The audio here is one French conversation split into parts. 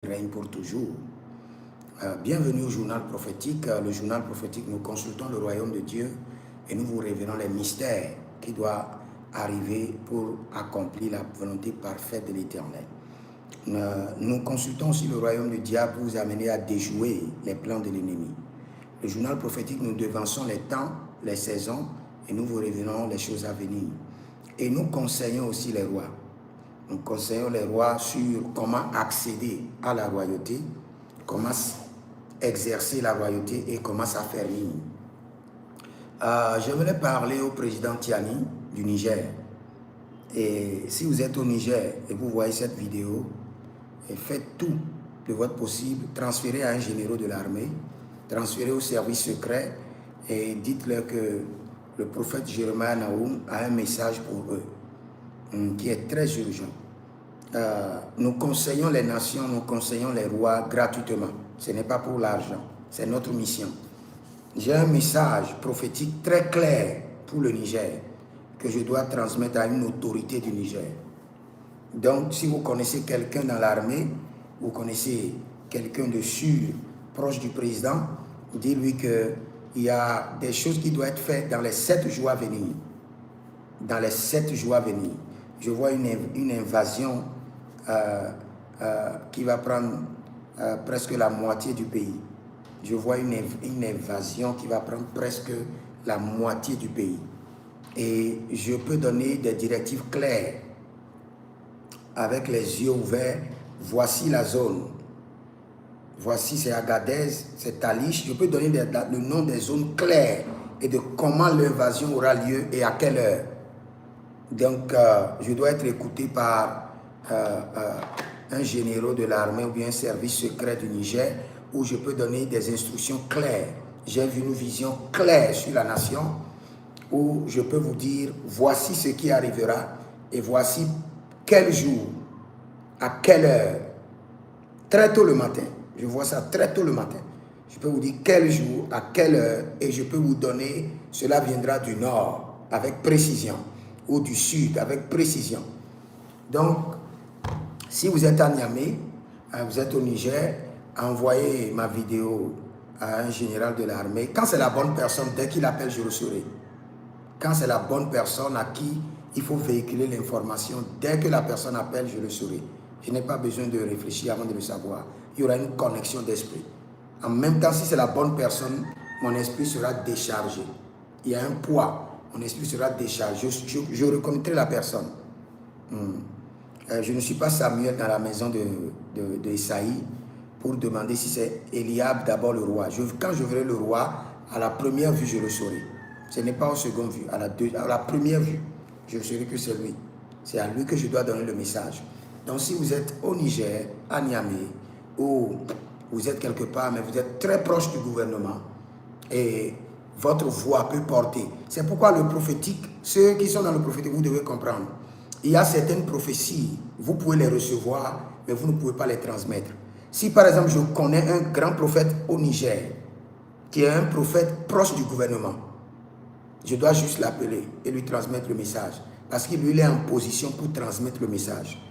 règne pour toujours. Bienvenue au journal prophétique. Le journal prophétique, nous consultons le royaume de Dieu et nous vous révélons les mystères qui doivent arriver pour accomplir la volonté parfaite de l'Éternel. Nous consultons aussi le royaume du diable pour vous amener à déjouer les plans de l'ennemi. Le journal prophétique, nous devançons les temps, les saisons et nous vous révélons les choses à venir. Et nous conseillons aussi les rois. Nous conseillons les rois sur comment accéder à la royauté, comment exercer la royauté et comment s'affermir. J'aimerais parler au président Tiani du Niger. Et si vous êtes au Niger et vous voyez cette vidéo, faites tout de votre possible, transférez à un général de l'armée, transférez au service secret et dites-leur que le prophète Jeremiah Naoum a un message pour eux qui est très urgent. Nous conseillons les nations, nous conseillons les rois gratuitement. Ce n'est pas pour l'argent, c'est notre mission. J'ai un message prophétique très clair pour le Niger que je dois transmettre à une autorité du Niger. Donc, si vous connaissez quelqu'un dans l'armée, vous connaissez quelqu'un de sûr, proche du président, dites-lui qu'il y a des choses qui doivent être faites dans les 7 jours à venir. Dans les 7 jours à venir. Je vois une invasion qui va prendre presque la moitié du pays. Je vois une invasion qui va prendre presque la moitié du pays. Et je peux donner des directives claires avec les yeux ouverts. Voici la zone. Voici, c'est Agadez, c'est Talich. Je peux donner le nom des zones claires et de comment l'invasion aura lieu et à quelle heure. Donc, je dois être écouté par un général de l'armée ou bien un service secret du Niger où je peux donner des instructions claires. J'ai vu une vision claire sur la nation où je peux vous dire, voici ce qui arrivera et voici quel jour, à quelle heure, très tôt le matin. Je vois ça très tôt le matin. Je peux vous dire quel jour, à quelle heure et je peux vous donner, cela viendra du nord avec précision ou du sud avec précision. Donc, si vous êtes à Niamey, vous êtes au Niger, envoyez ma vidéo à un général de l'armée. Quand c'est la bonne personne, dès qu'il appelle, je le saurai. Quand c'est la bonne personne à qui il faut véhiculer l'information, dès que la personne appelle, je le saurai. Je n'ai pas besoin de réfléchir avant de le savoir. Il y aura une connexion d'esprit. En même temps, si c'est la bonne personne, mon esprit sera déchargé. Il y a un poids. Mon esprit sera déchargé. Je reconnaîtrai la personne. Je ne suis pas Samuel dans la maison de Isaïe pour demander si c'est Eliab d'abord le roi. Quand je verrai le roi, à la première vue, je le saurai. Ce n'est pas au second vue. À la première vue, je saurai que c'est lui. C'est à lui que je dois donner le message. Donc si vous êtes au Niger, à Niamey, ou vous êtes quelque part, mais vous êtes très proche du gouvernement, et votre voix peut porter. C'est pourquoi le prophétique, ceux qui sont dans le prophétique, vous devez comprendre. Il y a certaines prophéties, vous pouvez les recevoir, mais vous ne pouvez pas les transmettre. Si par exemple, je connais un grand prophète au Niger, qui est un prophète proche du gouvernement, je dois juste l'appeler et lui transmettre le message. Parce qu'il lui est en position pour transmettre le message.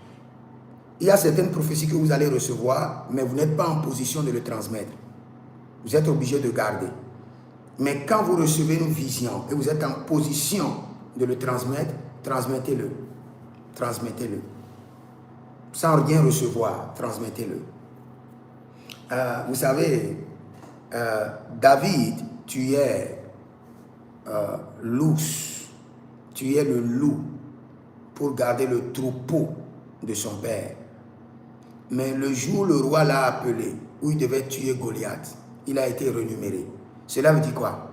Il y a certaines prophéties que vous allez recevoir, mais vous n'êtes pas en position de le transmettre. Vous êtes obligé de garder. Mais quand vous recevez une vision et vous êtes en position de le transmettre, transmettez-le. Transmettez-le. Sans rien recevoir, transmettez-le. Vous savez, David, tu es l'ours, tu es le loup pour garder le troupeau de son père. Mais le jour où le roi l'a appelé, où il devait tuer Goliath, il a été renuméré. Cela veut dire quoi?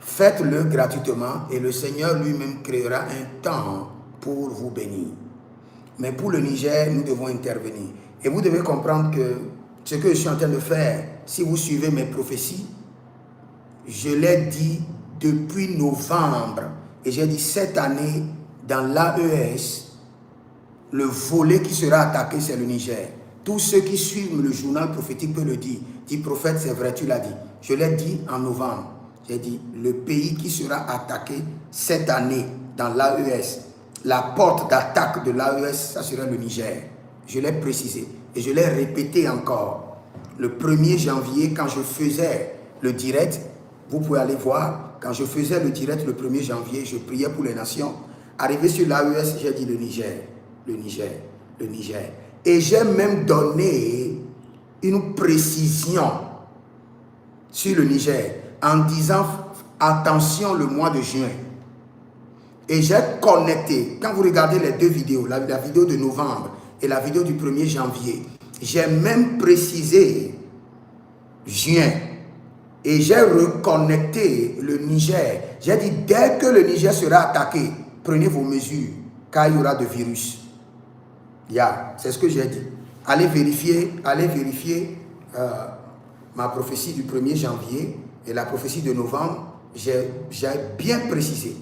Faites-le gratuitement et le Seigneur lui-même créera un temps pour vous bénir. Mais pour le Niger, nous devons intervenir. Et vous devez comprendre que ce que je suis en train de faire, si vous suivez mes prophéties, je l'ai dit depuis novembre. Et j'ai dit cette année, dans l'AES, le volet qui sera attaqué, c'est le Niger. Tous ceux qui suivent le journal prophétique peuvent le dire. Dit prophète, c'est vrai, tu l'as dit. Je l'ai dit en novembre. J'ai dit, le pays qui sera attaqué cette année dans l'AES, la porte d'attaque de l'AES, ça sera le Niger. Je l'ai précisé. Et je l'ai répété encore. Le 1er janvier, quand je faisais le direct, vous pouvez aller voir, quand je faisais le direct le 1er janvier, je priais pour les nations. Arrivé sur l'AES, j'ai dit le Niger, le Niger, le Niger. Et j'ai même donné une précision sur le Niger en disant attention le mois de juin. Et j'ai connecté, quand vous regardez les deux vidéos, la vidéo de novembre et la vidéo du 1er janvier, j'ai même précisé juin. Et j'ai reconnecté le Niger. J'ai dit, dès que le Niger sera attaqué, prenez vos mesures, car il y aura de virus. C'est ce que j'ai dit. Allez vérifier ma prophétie du 1er janvier et la prophétie de novembre. J'ai bien précisé.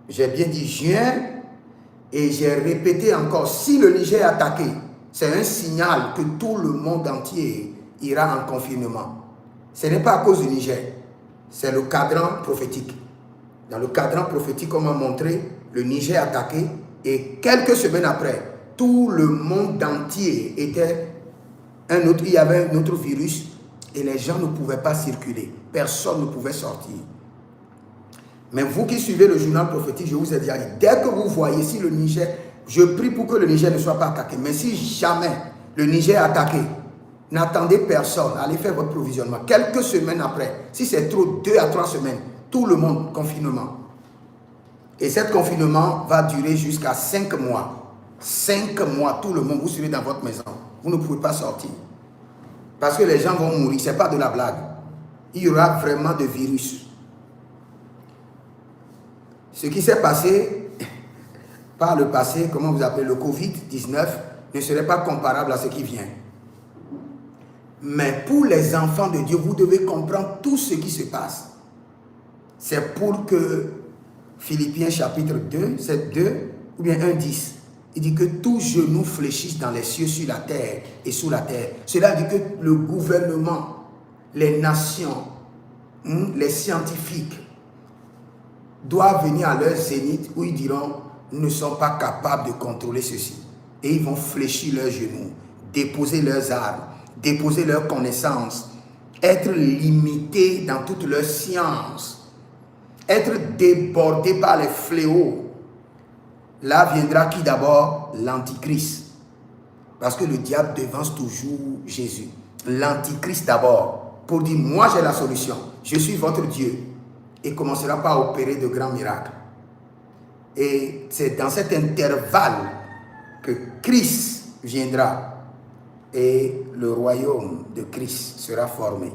J'ai bien dit juin et j'ai répété encore, si le Niger est attaqué, c'est un signal que tout le monde entier ira en confinement. Ce n'est pas à cause du Niger, c'est le cadran prophétique. Dans le cadran prophétique, on m'a montré le Niger attaqué et quelques semaines après, tout le monde entier était il y avait un autre virus et les gens ne pouvaient pas circuler. Personne ne pouvait sortir. Mais vous qui suivez le journal prophétique, je vous ai dit, dès que vous voyez si le Niger, je prie pour que le Niger ne soit pas attaqué. Mais si jamais le Niger est attaqué, n'attendez personne, allez faire votre provisionnement. Quelques semaines après, si c'est trop, 2 à 3 semaines, tout le monde, confinement. Et ce confinement va durer jusqu'à 5 mois. 5 mois, tout le monde, vous serez dans votre maison. Vous ne pouvez pas sortir. Parce que les gens vont mourir, ce n'est pas de la blague. Il y aura vraiment de virus. Ce qui s'est passé par le passé, comment vous appelez le Covid-19, ne serait pas comparable à ce qui vient. Mais pour les enfants de Dieu, vous devez comprendre tout ce qui se passe. C'est pour que Philippiens chapitre 2, c'est 2 ou bien 1,10. Il dit que tout genou fléchisse dans les cieux, sur la terre et sous la terre. Cela dit que le gouvernement, les nations, les scientifiques doivent venir à leur zénith où ils diront « nous ne sommes pas capables de contrôler ceci ». Et ils vont fléchir leurs genoux, déposer leurs armes, déposer leurs connaissances, être limités dans toute leur science, être débordés par les fléaux. Là viendra qui d'abord? L'Antichrist. Parce que le diable devance toujours Jésus. L'Antichrist d'abord, pour dire, moi j'ai la solution, je suis votre Dieu. Et commencera par opérer de grands miracles. Et c'est dans cet intervalle que Christ viendra. Et le royaume de Christ sera formé.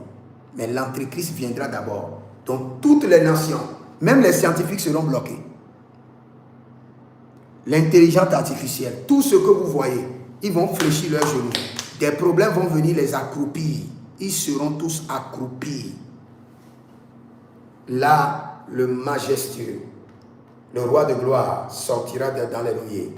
Mais l'Antichrist viendra d'abord. Donc toutes les nations, même les scientifiques seront bloqués. L'intelligence artificielle, tout ce que vous voyez, ils vont fléchir leurs genoux. Des problèmes vont venir les accroupir. Ils seront tous accroupis. Là, le majestueux, le roi de gloire, sortira dans les nuées.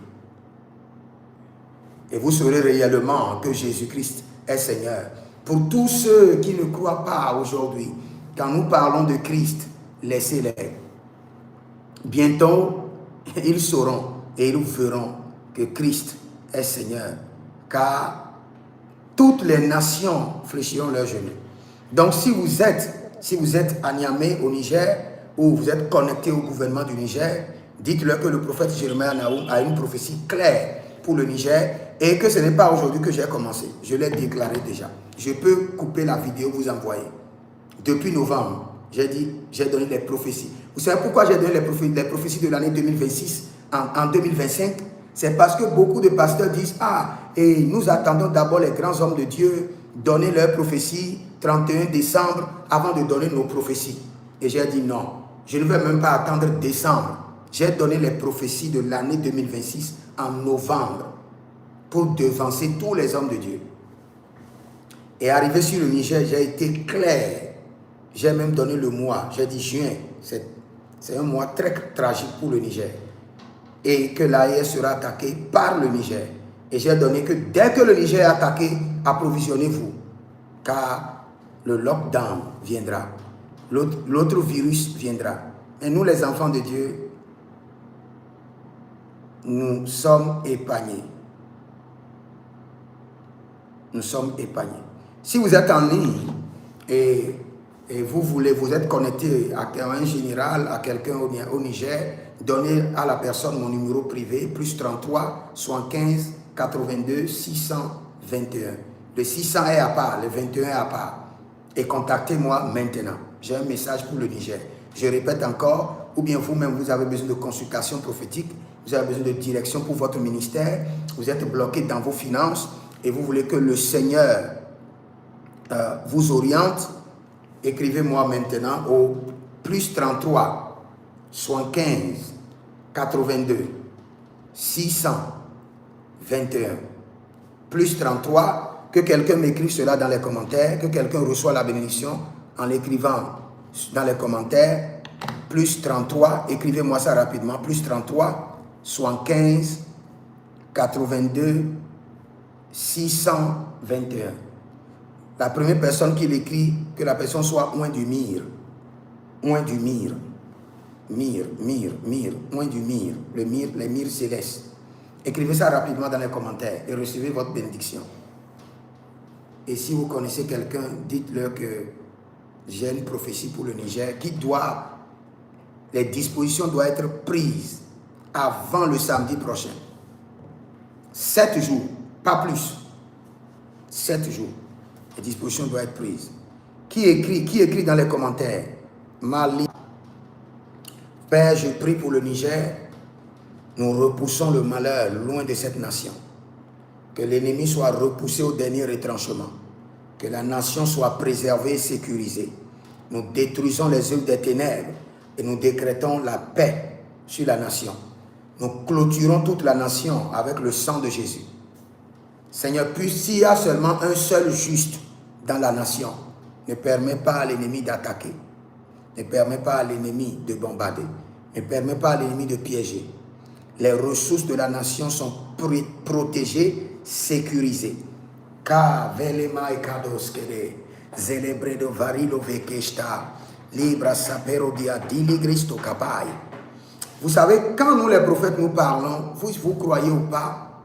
Et vous saurez réellement que Jésus-Christ est Seigneur. Pour tous ceux qui ne croient pas aujourd'hui, quand nous parlons de Christ, laissez-les. Bientôt, ils sauront et ils verront que Christ est Seigneur. Car toutes les nations fléchiront leurs genoux. Donc si vous êtes à Niamey, au Niger, ou vous êtes connecté au gouvernement du Niger, dites-leur que le prophète Jérémie a une prophétie claire pour le Niger et que ce n'est pas aujourd'hui que j'ai commencé. Je l'ai déclaré déjà. Je peux couper la vidéo, vous envoyer. Depuis novembre, j'ai donné les prophéties. Vous savez pourquoi j'ai donné les prophéties de l'année 2026 en 2025? C'est parce que beaucoup de pasteurs disent « Ah, et nous attendons d'abord les grands hommes de Dieu donner leurs prophéties 31 décembre avant de donner nos prophéties. » Et j'ai dit non, je ne vais même pas attendre décembre. J'ai donné les prophéties de l'année 2026 en novembre pour devancer tous les hommes de Dieu. Et arrivé sur le Niger, j'ai été clair. J'ai même donné le mois. J'ai dit juin. C'est un mois très tragique pour le Niger. Et que l'AES sera attaqué par le Niger. Et j'ai donné que dès que le Niger est attaqué, approvisionnez-vous. Car le lockdown viendra. L'autre virus viendra. Et nous, les enfants de Dieu, nous sommes épargnés. nous sommes épargnés. Si vous êtes en ligne et vous êtes connecté à un général, à quelqu'un au Niger, donnez à la personne mon numéro privé, plus 33 75 82 621. Le 600 est à part, le 21 est à part. Et contactez-moi maintenant. J'ai un message pour le Niger. Je répète encore, ou bien vous-même, vous avez besoin de consultation prophétique, vous avez besoin de direction pour votre ministère, vous êtes bloqué dans vos finances et vous voulez que le Seigneur vous oriente, écrivez-moi maintenant au plus 33 75 82 621. Plus 33, que quelqu'un m'écrive cela dans les commentaires, que quelqu'un reçoit la bénédiction en l'écrivant dans les commentaires. Plus 33, écrivez-moi ça rapidement. Plus 33 75 82 621. La première personne qui l'écrit, que la personne soit loin du mire. Loin du mire. Mire, loin du mire. Le mire, les mires célestes. Écrivez ça rapidement dans les commentaires et recevez votre bénédiction. Et si vous connaissez quelqu'un, dites-leur que j'ai une prophétie pour le Niger les dispositions doivent être prises avant le samedi prochain. 7 jours, pas plus. 7 jours. Les dispositions doivent être prises. Qui écrit dans les commentaires? Mali. Père, je prie pour le Niger. Nous repoussons le malheur loin de cette nation. Que l'ennemi soit repoussé au dernier retranchement. Que la nation soit préservée et sécurisée. Nous détruisons les œuvres des ténèbres et nous décrétons la paix sur la nation. Nous clôturons toute la nation avec le sang de Jésus. Seigneur, puis s'il y a seulement un seul juste dans la nation, ne permets pas à l'ennemi d'attaquer. Ne permets pas à l'ennemi de bombarder. Ne permets pas à l'ennemi de piéger. Les ressources de la nation sont protégées, sécurisées. Ka velema e kadoskele, zelebredo varilo vekeshta, libra sapero dia diligristo kapai. Vous savez, quand nous les prophètes nous parlons, vous croyez ou pas,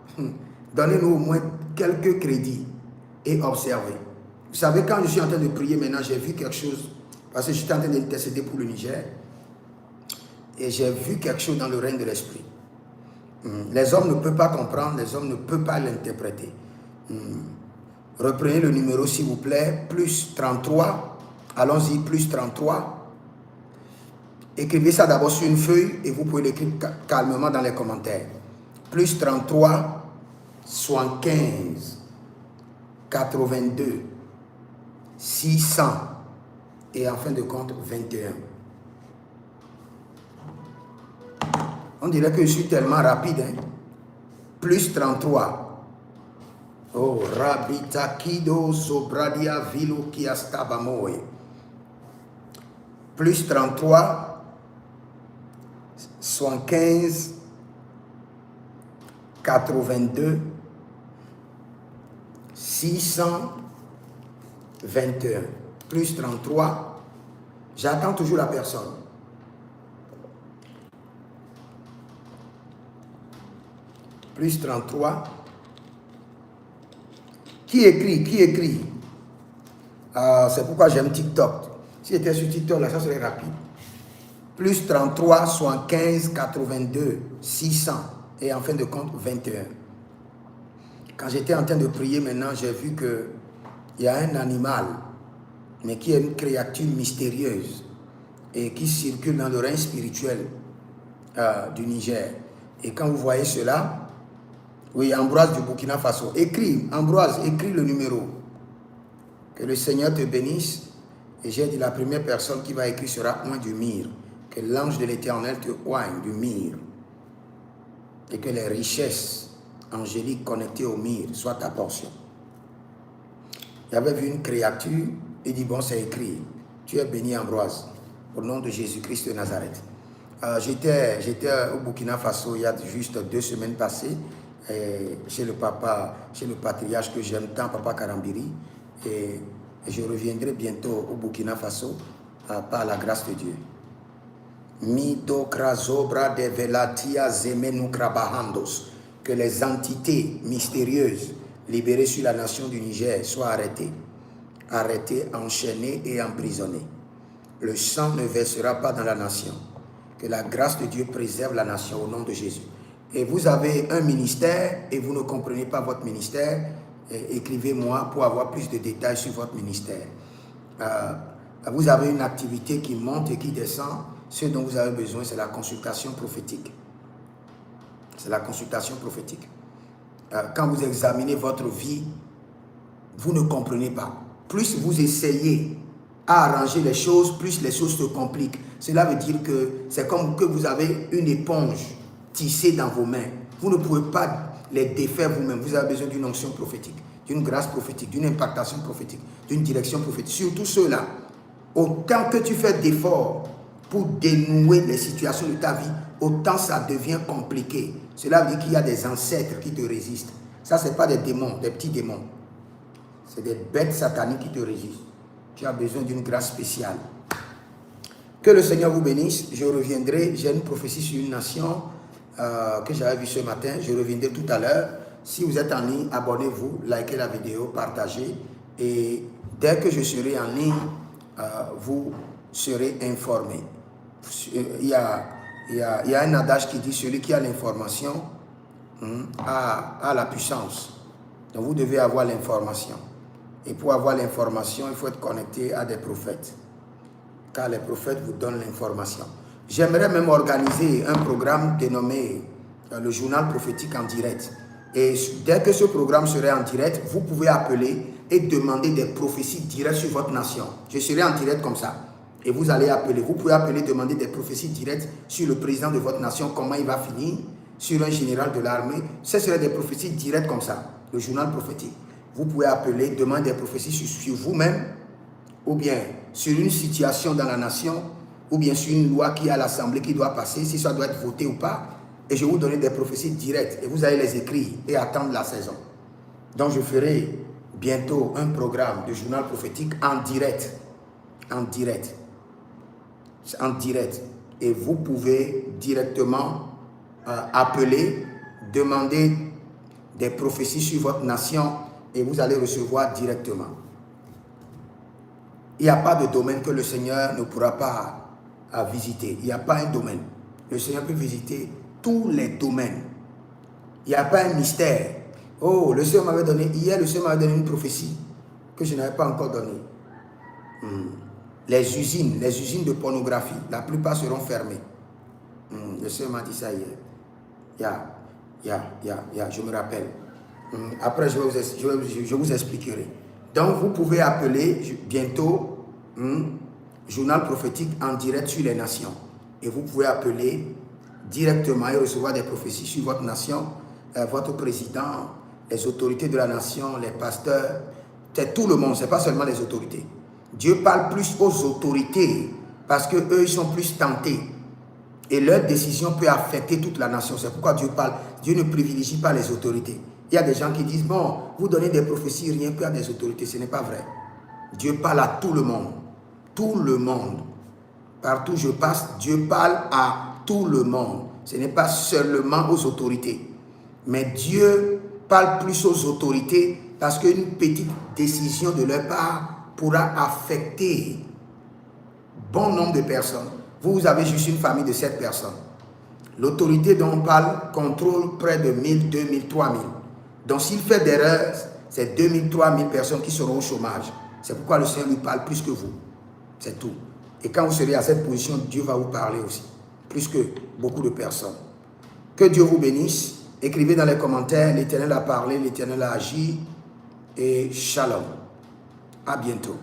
donnez-nous au moins quelques crédits et observez. Vous savez, quand je suis en train de prier maintenant, j'ai vu quelque chose, parce que j'étais en train d'intercéder pour le Niger, et j'ai vu quelque chose dans le règne de l'esprit. Les hommes ne peuvent pas comprendre, les hommes ne peuvent pas l'interpréter. Reprenez le numéro s'il vous plaît, plus 33, allons-y, plus 33. Écrivez ça d'abord sur une feuille et vous pouvez l'écrire calmement dans les commentaires. Plus 33, 75, 82, 600 et en fin de compte 21. On dirait que je suis tellement rapide. Hein? Plus 33. Oh, Rabitakido Sobradia Vilo Kiastabamoe. Plus 33. 75, 82, 621, plus 33, j'attends toujours la personne. Plus 33, qui écrit? C'est pourquoi j'aime TikTok. Si j'étais sur TikTok, là, ça serait rapide. Plus 33, 75, 82, 600 et en fin de compte 21. Quand j'étais en train de prier maintenant, j'ai vu qu'il y a un animal, mais qui est une créature mystérieuse et qui circule dans le règne spirituel du Niger. Et quand vous voyez cela, oui, Ambroise du Burkina Faso, Ambroise, écris le numéro. Que le Seigneur te bénisse. Et j'ai dit la première personne qui va écrire sera loin du mire. Que l'ange de l'Éternel te oigne du mire et que les richesses angéliques connectées au mire soient ta portion. J'avais vu une créature, il dit bon c'est écrit, tu es béni Ambroise, au nom de Jésus-Christ de Nazareth. J'étais au Burkina Faso il y a juste 2 semaines passées, chez le patriarche que j'aime tant, Papa Karambiri, et je reviendrai bientôt au Burkina Faso par la grâce de Dieu. Que les entités mystérieuses, libérés sur la nation du Niger soient arrêtés. Arrêtés, enchaînés et emprisonnés. Le sang ne versera pas dans la nation. Que la grâce de Dieu préserve la nation au nom de Jésus. Et vous avez un ministère et vous ne comprenez pas votre ministère, écrivez-moi pour avoir plus de détails sur votre ministère. Vous avez une activité qui monte et qui descend. Ce dont vous avez besoin, c'est la consultation prophétique. C'est la consultation prophétique. Quand vous examinez votre vie, vous ne comprenez pas. Plus vous essayez à arranger les choses, plus les choses se compliquent. Cela veut dire que c'est comme que vous avez une éponge tissée dans vos mains. Vous ne pouvez pas les défaire vous-même. Vous avez besoin d'une onction prophétique, d'une grâce prophétique, d'une impactation prophétique, d'une direction prophétique. Surtout ceux-là, autant que tu fais d'efforts pour dénouer les situations de ta vie, autant ça devient compliqué. Cela veut dire qu'il y a des ancêtres qui te résistent. Ça, ce n'est pas des démons, des petits démons. C'est des bêtes sataniques qui te résistent. Tu as besoin d'une grâce spéciale. Que le Seigneur vous bénisse. Je reviendrai. J'ai une prophétie sur une nation que j'avais vue ce matin. Je reviendrai tout à l'heure. Si vous êtes en ligne, abonnez-vous, likez la vidéo, partagez. Et dès que je serai en ligne, vous serez informés. Il y a un adage qui dit celui qui a l'information a la puissance. Donc vous devez avoir l'information. Et pour avoir l'information, il faut être connecté à des prophètes. Car les prophètes vous donnent l'information. J'aimerais même organiser un programme dénommé le journal prophétique en direct. Et dès que ce programme serait en direct, vous pouvez appeler et demander des prophéties directes sur votre nation. Je serai en direct comme ça. Et vous allez appeler. Vous pouvez appeler, demander des prophéties directes sur le président de votre nation, comment il va finir, sur un général de l'armée. Ce serait des prophéties directes comme ça, le journal prophétique. Vous pouvez appeler, demander des prophéties sur vous-même, ou bien sur une situation dans la nation, ou bien sur une loi qui est à l'Assemblée qui doit passer, si ça doit être voté ou pas. Et je vais vous donner des prophéties directes. Et vous allez les écrire et attendre la saison. Donc je ferai bientôt un programme de journal prophétique en direct. En direct. En direct. Et vous pouvez directement appeler, demander des prophéties sur votre nation et vous allez recevoir directement. Il n'y a pas de domaine que le Seigneur ne pourra pas visiter. Il n'y a pas un domaine. Le Seigneur peut visiter tous les domaines. Il n'y a pas un mystère. Oh, le Seigneur m'avait donné, hier le Seigneur m'avait donné une prophétie que je n'avais pas encore donnée. Les usines de pornographie, la plupart seront fermées. Le Seigneur m'a dit ça hier. Je me rappelle. Après, je vous expliquerai. Donc, vous pouvez appeler bientôt journal prophétique en direct sur les nations. Et vous pouvez appeler directement et recevoir des prophéties sur votre nation, votre président, les autorités de la nation, les pasteurs. C'est tout le monde, ce n'est pas seulement les autorités. Dieu parle plus aux autorités parce qu'eux, ils sont plus tentés. Et leur décision peut affecter toute la nation. C'est pourquoi Dieu parle. Dieu ne privilégie pas les autorités. Il y a des gens qui disent, bon, vous donnez des prophéties rien qu'à des autorités. Ce n'est pas vrai. Dieu parle à tout le monde. Tout le monde. Partout où je passe, Dieu parle à tout le monde. Ce n'est pas seulement aux autorités. Mais Dieu parle plus aux autorités parce qu'une petite décision de leur part pourra affecter bon nombre de personnes. Vous avez juste une famille de 7 personnes. L'autorité dont on parle contrôle près de 1000, 2000, 3000. Donc s'il fait d'erreurs, c'est 2000, 3000 personnes qui seront au chômage. C'est pourquoi le Seigneur lui parle plus que vous. C'est tout. Et quand vous serez à cette position, Dieu va vous parler aussi. Plus que beaucoup de personnes. Que Dieu vous bénisse. Écrivez dans les commentaires, l'Éternel a parlé, l'Éternel a agi. Et shalom. À bientôt.